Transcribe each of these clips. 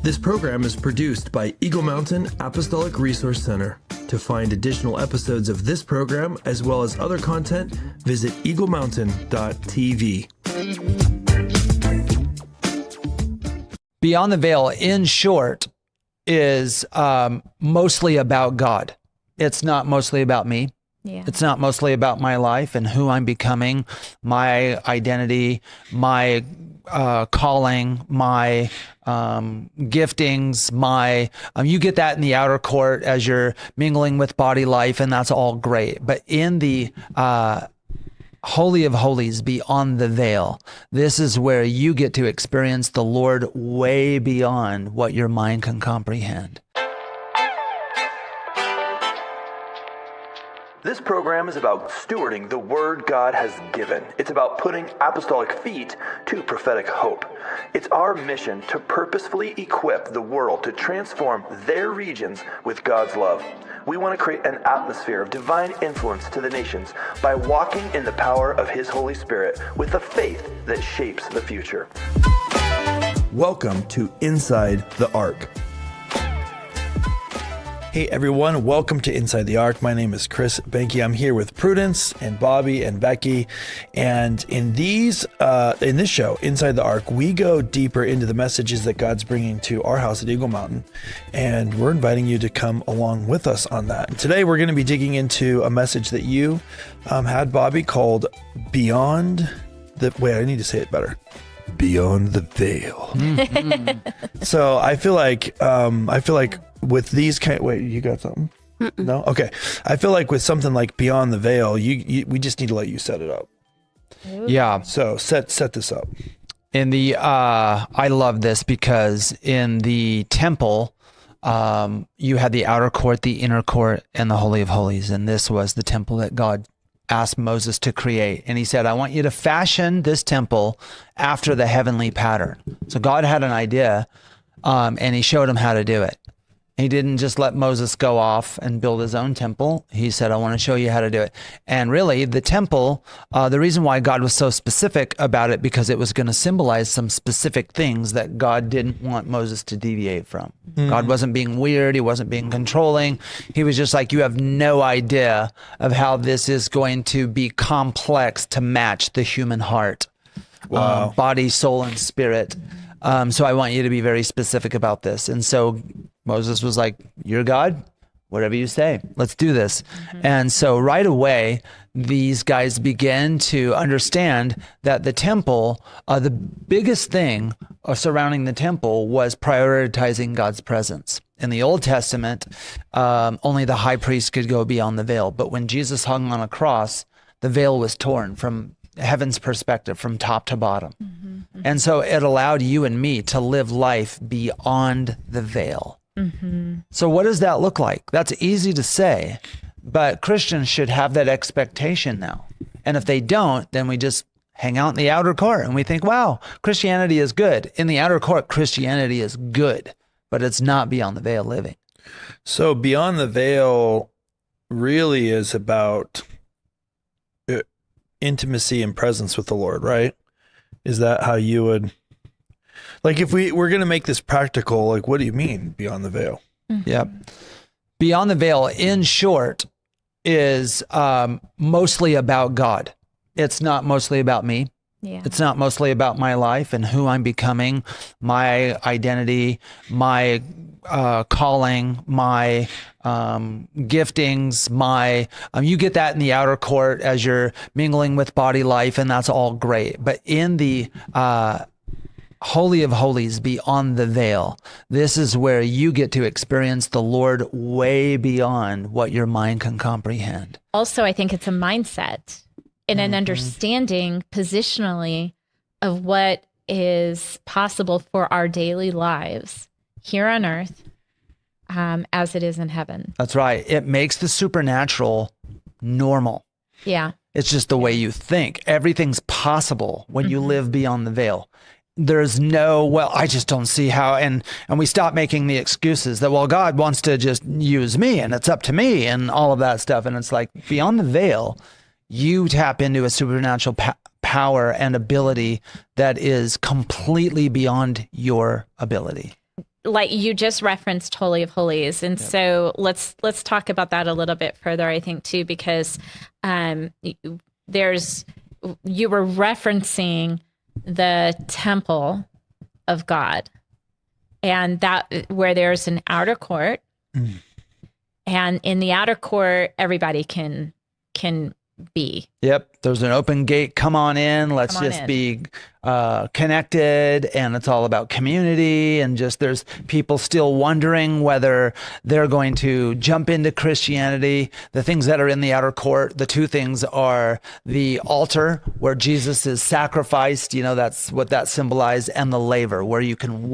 This program is produced by Eagle Mountain Apostolic Resource Center. To find additional episodes of this program, as well as other content, visit eaglemountain.tv. Beyond the Veil, in short, is mostly about God. It's not mostly about me. Yeah. It's not mostly about my life and who I'm becoming, my identity, my calling, my giftings, my you get that in the outer court as you're mingling with body life, and that's all great. But in the Holy of Holies, beyond the veil, this is where you get to experience the Lord way beyond what your mind can comprehend. This program is about stewarding the word God has given. It's about putting apostolic feet to prophetic hope. It's our mission to purposefully equip the world to transform their regions with God's love. We want to create an atmosphere of divine influence to the nations by walking in the power of His Holy Spirit with a faith that shapes the future. Welcome to Inside the Ark. Hey everyone, welcome to Inside the Ark. My name is Behnke. I'm here with Prudence and Bobby and Becky. And in this show, Inside the Ark, we go deeper into the messages that God's bringing to our house at Eagle Mountain. And we're inviting you to come along with us on that. And today we're going to be digging into a message that you had, Bobby, called Beyond the... Wait, I need to say it better. Beyond the Veil. Mm-hmm. So I feel like with these wait, you got something? Mm-mm. No? Okay. I feel like with something like Beyond the Veil, we just need to let you set it up. Yeah. So set this up. In the I love this because in the temple, you had the outer court, the inner court, and the Holy of Holies, and this was the temple that God asked Moses to create. And he said, I want you to fashion this temple after the heavenly pattern. So God had an idea, and he showed him how to do it. He didn't just let Moses go off and build his own temple. He said, I want to show you how to do it. And really, the temple, the reason why God was so specific about it, because it was going to symbolize some specific things that God didn't want Moses to deviate from. Mm-hmm. God wasn't being weird. He wasn't being controlling. He was just like, you have no idea of how this is going to be complex to match the human heart. Wow. Body, soul, and spirit. So I want you to be very specific about this. And so Moses was like, you're God, whatever you say, let's do this. Mm-hmm. And so right away, these guys began to understand that the temple, the biggest thing surrounding the temple was prioritizing God's presence. In the Old Testament, only the high priest could go beyond the veil. But when Jesus hung on a cross, the veil was torn from heaven's perspective, from top to bottom. Mm-hmm. Mm-hmm. And so it allowed you and me to live life beyond the veil. Mm-hmm. So what does that look like? That's easy to say, but Christians should have that expectation now. And if they don't, then we just hang out in the outer court and we think, wow, Christianity is good. In the outer court, Christianity is good, but it's not beyond the veil living. So beyond the veil really is about intimacy and presence with the Lord, right? Is that how you would... Like if we're going to make this practical, like what do you mean beyond the veil? Mm-hmm. Yep. Beyond the veil, in short, is mostly about God. It's not mostly about me. Yeah. It's not mostly about my life and who I'm becoming, my identity, my calling, my giftings, my you get that in the outer court as you're mingling with body life, and that's all great. But in the Holy of Holies, beyond the veil, this is where you get to experience the Lord way beyond what your mind can comprehend. Also, I think it's a mindset and an understanding positionally of what is possible for our daily lives here on earth as it is in heaven. That's right. It makes the supernatural normal. Yeah. It's just the way you think. Everything's possible when you live beyond the veil. There's no, well, I just don't see how, and we stop making the excuses that, well, God wants to just use me and it's up to me and all of that stuff. And it's like beyond the veil, you tap into a supernatural power and ability that is completely beyond your ability. Like you just referenced Holy of Holies. And so let's talk about that a little bit further, I think, too, because you were referencing the temple of God, and that where there's an outer court, and in the outer court, everybody can be. Yep. There's an open gate. Come on in. Let's just be connected. And it's all about community. And just there's people still wondering whether they're going to jump into Christianity. The things that are in the outer court, the two things are the altar where Jesus is sacrificed. You know, that's what that symbolized. And the laver where you can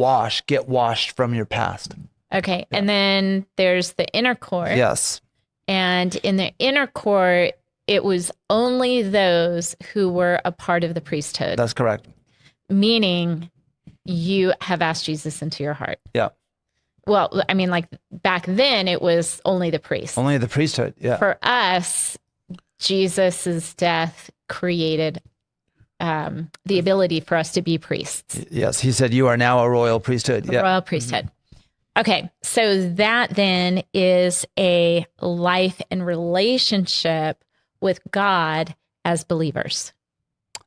get washed from your past. Okay. Yeah. And then there's the inner court. Yes. And in the inner court, it was only those who were a part of the priesthood. That's correct. Meaning you have asked Jesus into your heart. Yeah. Well, I mean, like back then it was only the priest. Only the priesthood. Yeah. For us, Jesus's death created the ability for us to be priests. Yes. He said, you are now a royal priesthood. A royal priesthood. Okay. So that then is a life and relationship with God as believers.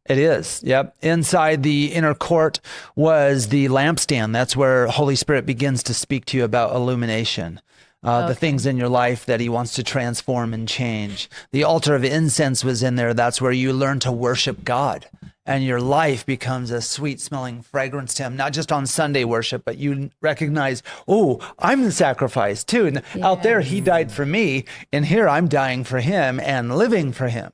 It is. Yep. Inside the inner court was the lampstand. That's where Holy Spirit begins to speak to you about illumination, the things in your life that he wants to transform and change. The altar of incense was in there. That's where you learn to worship God, and your life becomes a sweet smelling fragrance to him, not just on Sunday worship, but you recognize, oh, I'm the sacrifice too. And out there, he died for me, and here I'm dying for him and living for him.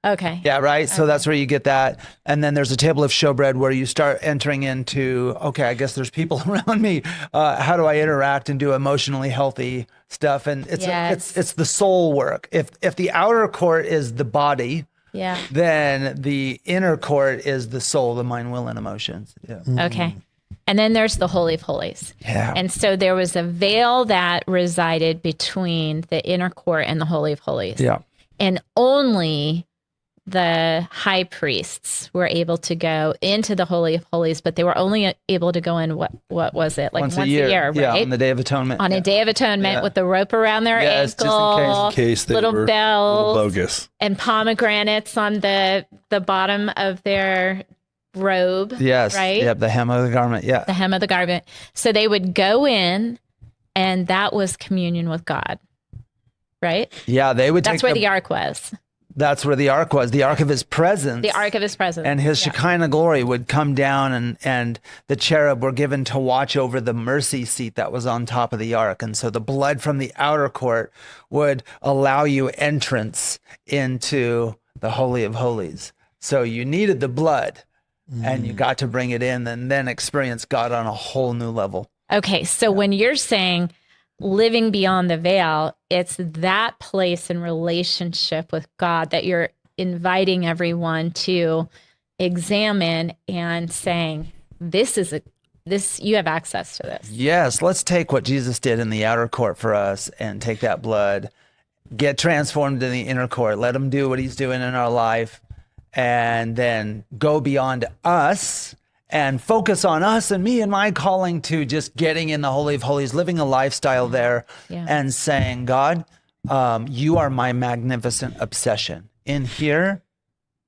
Okay. Yeah, right. So that's where you get that. And then there's a table of showbread where you start entering into, okay, I guess there's people around me. How do I interact and do emotionally healthy stuff? And it's the soul work. If the outer court is the body, then the inner court is the soul, the mind, will, and emotions. Yeah. Okay. And then there's the Holy of Holies. Yeah. And so there was a veil that resided between the inner court and the Holy of Holies. Yeah. And only the high priests were able to go into the Holy of Holies, but they were only able to go in, what was it? Like once a year, right? Yeah, on the Day of Atonement. On a Day of Atonement with the rope around their ankle, just in case they little were bells, little bogus. And pomegranates on the bottom of their robe. Yes. Right? Yep, the hem of the garment. Yeah. The hem of the garment. So they would go in, and that was communion with God. Right? Yeah, they would That's where the ark was. That's where the ark was, the ark of his presence. The ark of his presence. And his Shekinah glory would come down, and the cherub were given to watch over the mercy seat that was on top of the ark. And so the blood from the outer court would allow you entrance into the Holy of Holies. So you needed the blood, and you got to bring it in and then experience God on a whole new level. Okay, so when you're saying living beyond the veil, it's that place in relationship with God that you're inviting everyone to examine and saying, you have access to this. Yes, let's take what Jesus did in the outer court for us and take that blood, get transformed in the inner court, let him do what he's doing in our life, and then go beyond us and focus on us and me and my calling to just getting in the Holy of Holies, living a lifestyle there, and saying, God, you are my magnificent obsession. In here,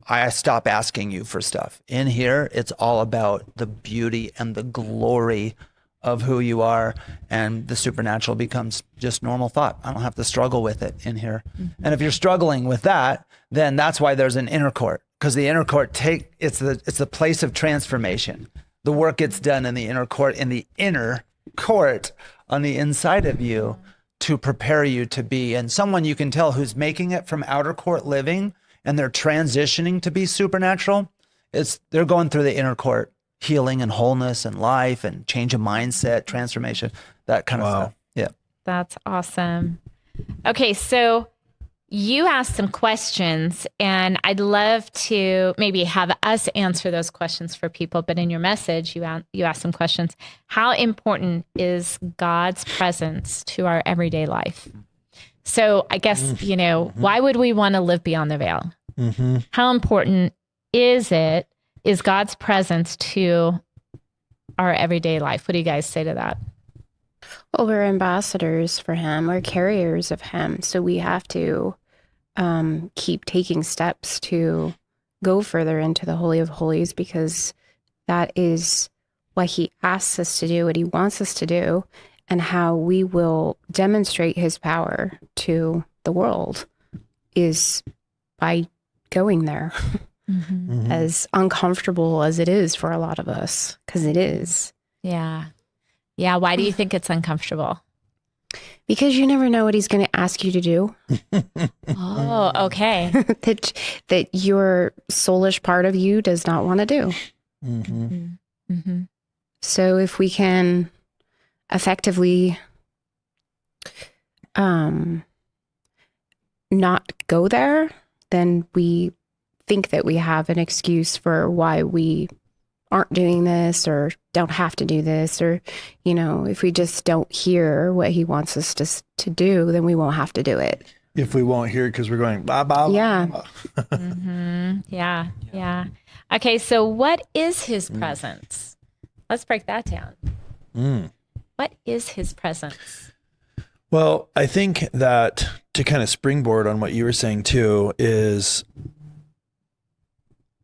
I stop asking you for stuff. In here, it's all about the beauty and the glory of who you are, and the supernatural becomes just normal thought. I don't have to struggle with it in here. And if you're struggling with that, then that's why there's an inner court. Because the inner court it's the place of transformation. The work gets done in the inner court on the inside of you to prepare you to be. And someone you can tell who's making it from outer court living and they're transitioning to be supernatural, they're going through the inner court healing and wholeness and life and change of mindset, transformation, that kind of stuff. Yeah. That's awesome. Okay, so you asked some questions, and I'd love to maybe have us answer those questions for people. But in your message, you asked some questions. How important is God's presence to our everyday life? So I guess, why would we want to live beyond the veil? How important is God's presence to our everyday life? What do you guys say to that? Well, we're ambassadors for him. We're carriers of him. So we have to keep taking steps to go further into the Holy of Holies, because that is what he asks us to do, what he wants us to do, and how we will demonstrate his power to the world is by going there. As uncomfortable as it is for a lot of us, because it is. Yeah. Yeah. Why do you think it's uncomfortable? Because you never know what he's going to ask you to do. Oh, okay. that your soulish part of you does not want to do. So if we can effectively not go there, then we think that we have an excuse for why we aren't doing this or don't have to do this, or, you know, if we just don't hear what he wants us to do, then we won't have to do it. If we won't hear it because we're going, blah, blah, yeah. blah. Yeah. Okay. So what is his presence? Let's break that down. What is his presence? Well, I think that to kind of springboard on what you were saying too is,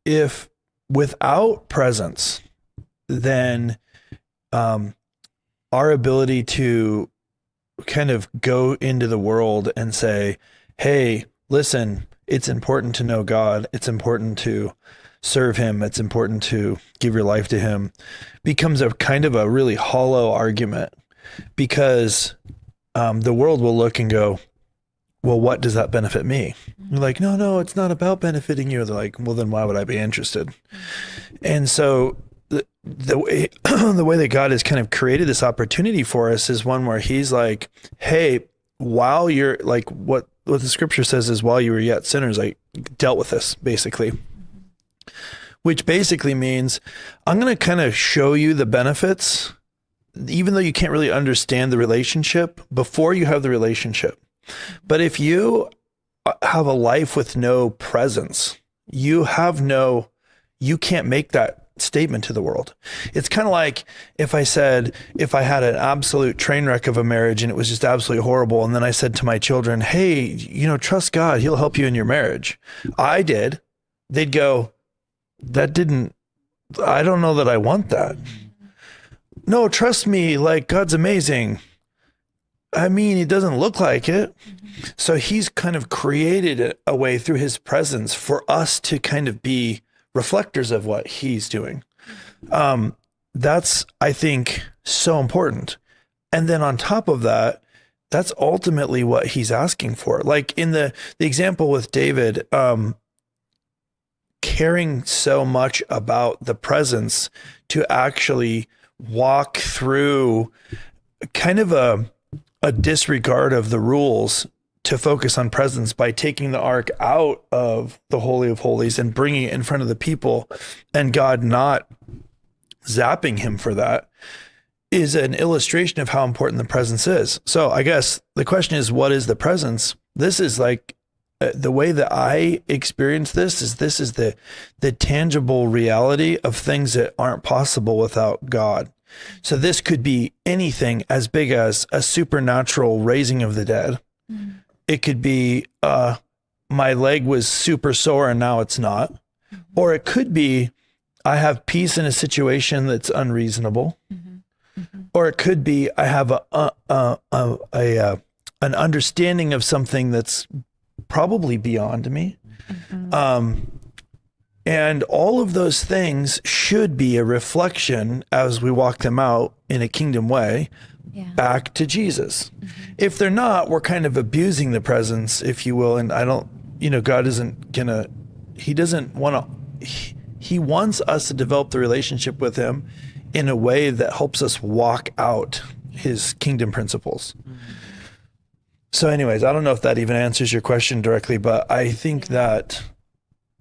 if without presence, then our ability to kind of go into the world and say, hey, listen, it's important to know God. It's important to serve him. It's important to give your life to him, becomes a kind of a really hollow argument, because the world will look and go, well, what does that benefit me? You're like, no, it's not about benefiting you. They're like, well, then why would I be interested? And so the way the way that God has kind of created this opportunity for us is one where he's like, hey, while you're like, what the scripture says is, while you were yet sinners, I dealt with this, basically. Which basically means I'm going to kind of show you the benefits, even though you can't really understand the relationship before you have the relationship. But if you have a life with no presence, you can't make that statement to the world. It's kind of like if I said, if I had an absolute train wreck of a marriage and it was just absolutely horrible, and then I said to my children, hey, trust God, he'll help you in your marriage. I did. They'd go, I don't know that I want that. No, trust me, like, God's amazing. I mean, it doesn't look like it. So he's kind of created a way through his presence for us to kind of be reflectors of what he's doing. That's, I think, so important. And then on top of that, that's ultimately what he's asking for. Like in the example with David, caring so much about the presence to actually walk through kind of a disregard of the rules to focus on presence by taking the ark out of the Holy of Holies and bringing it in front of the people, and God not zapping him for that, is an illustration of how important the presence is. So I guess the question is, what is the presence? This is like the way that I experience this is the tangible reality of things that aren't possible without God. So this could be anything as big as a supernatural raising of the dead. Mm-hmm. It could be my leg was super sore and now it's not. Mm-hmm. Or it could be I have peace in a situation that's unreasonable. Mm-hmm. Mm-hmm. Or it could be I have an understanding of something that's probably beyond me. Mm-hmm. And all of those things should be a reflection as we walk them out in a kingdom way, back to Jesus. Mm-hmm. If they're not, we're kind of abusing the presence, if you will. And God isn't gonna, he doesn't want to, he wants us to develop the relationship with him in a way that helps us walk out his kingdom principles. Mm-hmm. So anyways, I don't know if that even answers your question directly, but I think that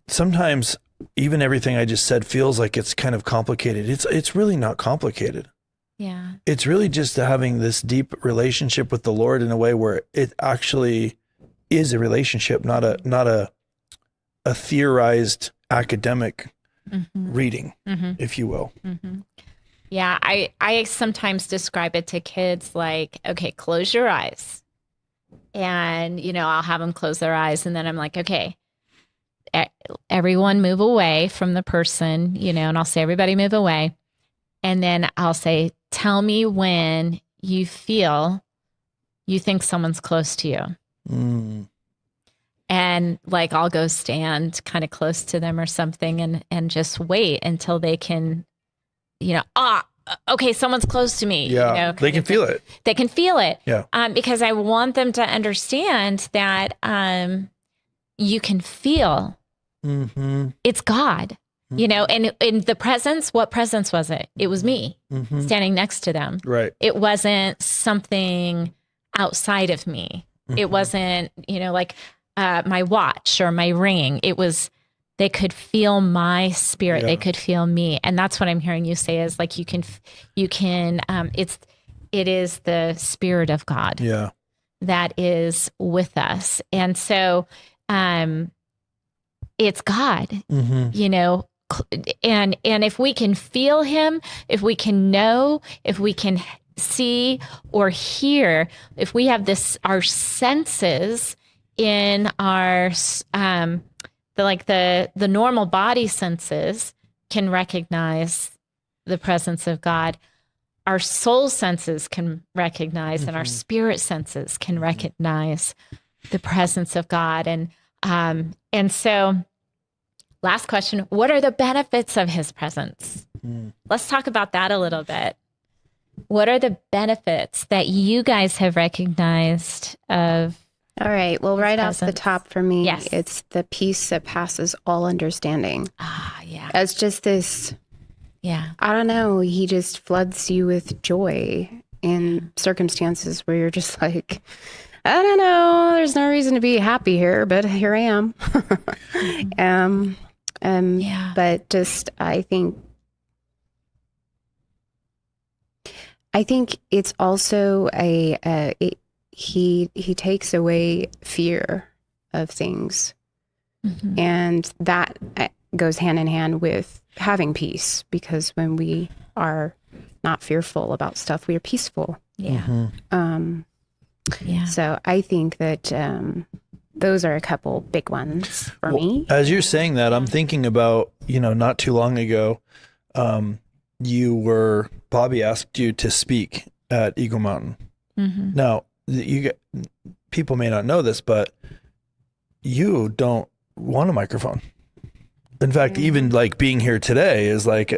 sometimes even everything I just said feels like it's kind of complicated. It's really not complicated. Yeah. It's really just having this deep relationship with the Lord in a way where it actually is a relationship, not a theorized academic reading, if you will. Yeah, I sometimes describe it to kids like, okay, close your eyes. And, I'll have them close their eyes. And then I'm like, okay, everyone move away from the person, and I'll say, everybody move away. And then I'll say, tell me when you feel you think someone's close to you. And like, I'll go stand kind of close to them or something and just wait until they can, okay, someone's close to me. Yeah, they can feel it. They can feel it. Yeah. Because I want them to understand that you can feel it's God, and in the presence, what presence was it? It was me standing next to them. Right. It wasn't something outside of me. It wasn't, like my watch or my ring. It was, they could feel my spirit. Yeah. They could feel me. And that's what I'm hearing you say is like, it is the Spirit of God that is with us. And so, it's God, and if we can feel him, if we can know, if we can see or hear, if we have our senses in our, the normal body senses can recognize the presence of God. Our soul senses can recognize and our spirit senses can recognize the presence of God. And so last question, what are the benefits of his presence? Let's talk about that a little bit. What are the benefits that you guys have recognized of? All right. Well, right off the presence? top for me, Yes. it's the peace that passes all understanding. Yeah. It's just this, Yeah. I don't know, he just floods you with joy in circumstances where you're just like, I don't know, there's no reason to be happy here, but here I am. Yeah. But just, I think it's also he takes away fear of things. And that goes hand in hand with having peace, because when we are not fearful about stuff, we are peaceful. Yeah. Yeah. So I think that those are a couple big ones for me. As you're saying that, I'm thinking about, not too long ago, Bobby asked you to speak at Eagle Mountain. Now, people may not know this, but you don't want a microphone. In fact, even like being here today is like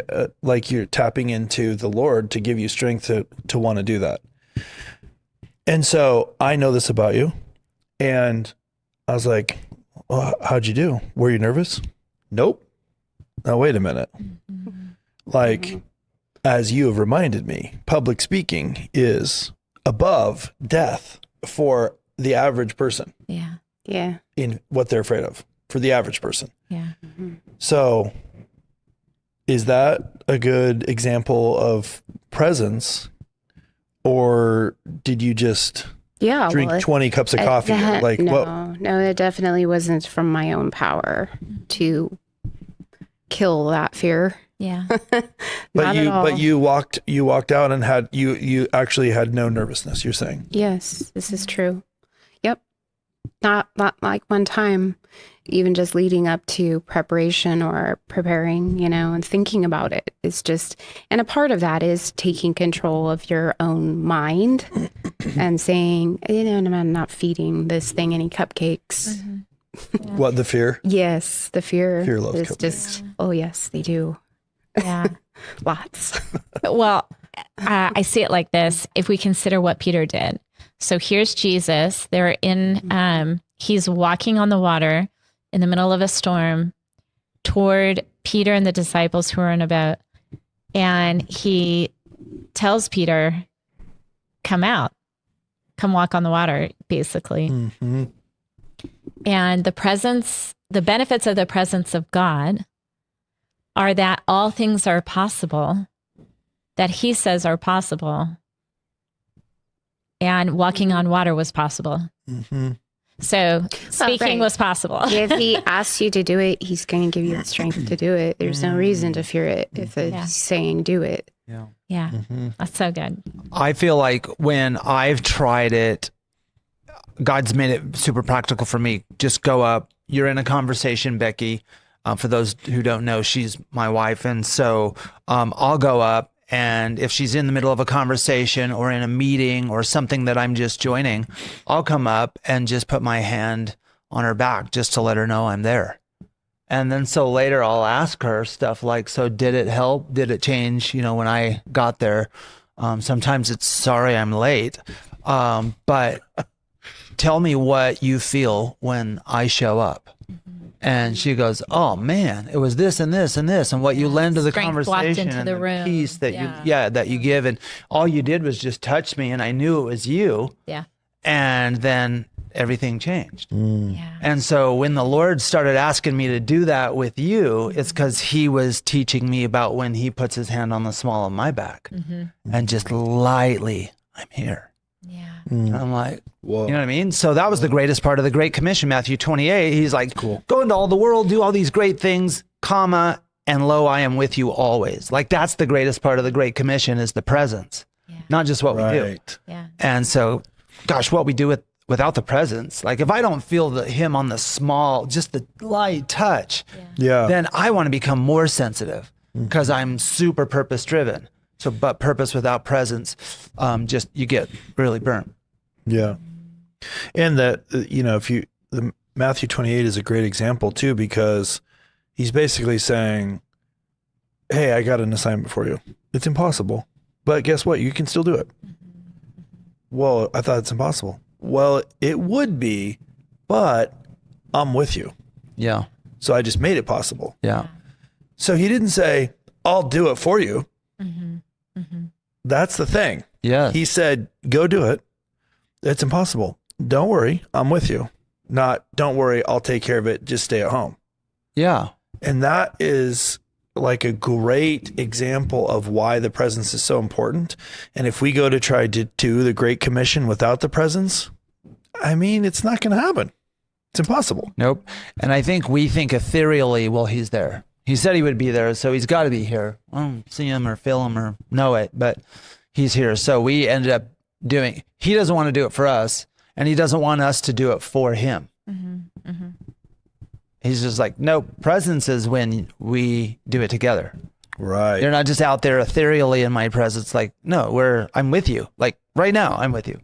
you're tapping into the Lord to give you strength to want to do that. And so I know this about you, and I was like, well, how'd you do? Were you nervous? Nope. Now, wait a minute. Like, as you have reminded me, public speaking is above death for the average person. Yeah. Yeah. In what they're afraid of for the average person. Yeah. So is that a good example of presence, or did you just drink 20 cups of coffee? No, it definitely wasn't from my own power to kill that fear. Yeah. But you walked out and you actually had no nervousness, you're saying? Yes, this is true. Yep. Not like one time, even just leading up to preparation or preparing, and thinking about it. It's just, and a part of that is taking control of your own mind and saying, I'm not feeding this thing any cupcakes. Yeah. What, the fear? Yes, the fear. Fear loves is cupcakes. just, oh yes, they do. Yeah. Lots. Well, I see it like this. If we consider what Peter did. So here's Jesus. He's walking on the water in the middle of a storm toward Peter and the disciples who are in a boat. And he tells Peter, come out, come walk on the water, basically. And the benefits of the presence of God are that all things are possible, that he says are possible. And walking on water was possible. So speaking right. was possible. If he asks you to do it, he's going to give you the strength to do it. There's no reason to fear it if it's saying do it. Yeah, that's so good. I feel like when I've tried it, God's made it super practical for me. Just go up. You're in a conversation, Becky. For those who don't know, she's my wife. And so I'll go up, and if she's in the middle of a conversation or in a meeting or something that I'm just joining, I'll come up and just put my hand on her back just to let her know I'm there. And then so later I'll ask her stuff like, so did it help? Did it change, when I got there? Sometimes it's sorry I'm late. But tell me what you feel when I show up. And she goes, oh man, it was this and this and this, and what you lend to the Strength walked conversation into and the the room. peace that that you give, and all you did was just touch me, and I knew it was you. Yeah. And then everything changed. Yeah. And so when the Lord started asking me to do that with you, it's because he was teaching me about when he puts his hand on the small of my back and just lightly, I'm here. Yeah. And I'm like, Whoa. you know what I mean? So that was the greatest part of the Great Commission, Matthew 28. He's like, go into all the world, do all these great things, comma, and lo, I am with you always. Like that's the greatest part of the Great Commission is the presence, not just what we do. Yeah. And so, gosh, what we do without the presence, like if I don't feel him on the small, just the light touch, then I want to become more sensitive because I'm super purpose driven. So, but purpose without presence, just you get really burnt. Yeah. And that, the Matthew 28 is a great example too, because he's basically saying, hey, I got an assignment for you. It's impossible, but guess what? You can still do it. Well, I thought it's impossible. Well, it would be, but I'm with you. Yeah. So I just made it possible. Yeah. So he didn't say, I'll do it for you. That's the thing. Yeah. He said, go do it. It's impossible. Don't worry. I'm with you. Not, don't worry. I'll take care of it. Just stay at home. Yeah. And that is like a great example of why the presence is so important. And if we go to try to do the Great Commission without the presence, I mean, it's not going to happen. It's impossible. Nope. And I think we think ethereally, well, he's there. He said he would be there, so he's got to be here. I don't see him or feel him or know it, but he's here. So we ended up he doesn't want to do it for us, and he doesn't want us to do it for him. He's just like, no, presence is when we do it together. Right. You're not just out there ethereally in my presence. Like, no, I'm with you. Like right now, I'm with you.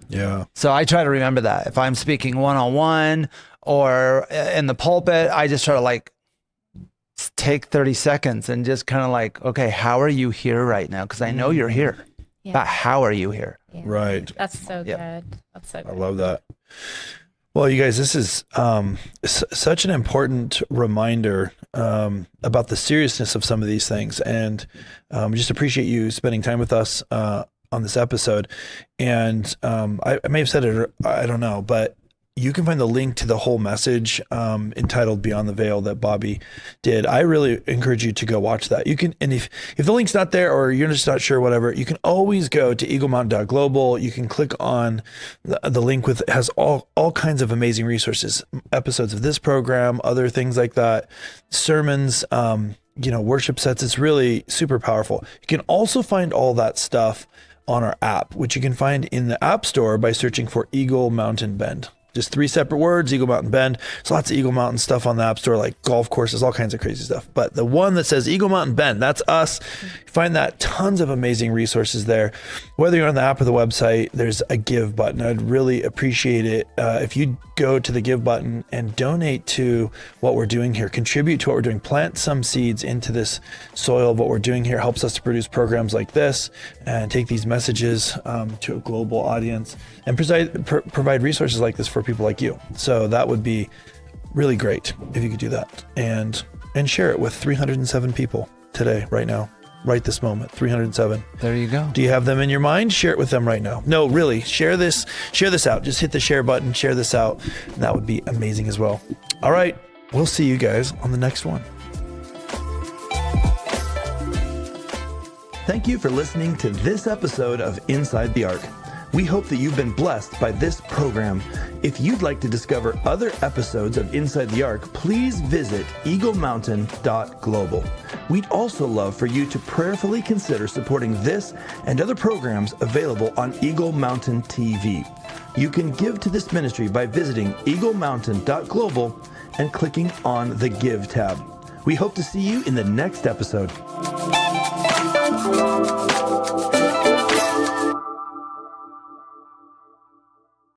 Yeah. So I try to remember that. If I'm speaking one-on-one or in the pulpit, I just try to like take 30 seconds and just kind of like, okay, how are you here right now? Because I know you're here. But how are you here? Right. That's so good. That's so good. I love that. Well, you guys, this is such an important reminder about the seriousness of some of these things. And we just appreciate you spending time with us on this episode. And I may have said it, or I don't know, but you can find the link to the whole message entitled Beyond the Veil that Bobby did. I really encourage you to go watch that. You can, and if the link's not there or you're just not sure, whatever, you can always go to eaglemountain.global. You can click on the link has all kinds of amazing resources, episodes of this program, other things like that, sermons, worship sets. It's really super powerful. You can also find all that stuff on our app, which you can find in the App Store by searching for Eagle Mountain Bend. Just 3 separate words, Eagle Mountain Bend. There's lots of Eagle Mountain stuff on the App Store, like golf courses, all kinds of crazy stuff. But the one that says Eagle Mountain Bend, that's us. You find that tons of amazing resources there. Whether you're on the app or the website, there's a give button. I'd really appreciate it if you go to the give button and donate to what we're doing here, contribute to what we're doing, plant some seeds into this soil of what we're doing here. Helps us to produce programs like this and take these messages to a global audience and provide resources like this for people like you. So that would be really great if you could do that and share it with 307 people today, right now, right this moment. 307. There you go. Do you have them in your mind? Share it with them right now. No, really, share this out. Just hit the share button, share this out, and that would be amazing as well. All right, we'll see you guys on the next one. Thank you for listening to this episode of Inside the Ark. We hope that you've been blessed by this program. If you'd like to discover other episodes of Inside the Ark, please visit eaglemountain.global. We'd also love for you to prayerfully consider supporting this and other programs available on Eagle Mountain TV. You can give to this ministry by visiting eaglemountain.global and clicking on the Give tab. We hope to see you in the next episode.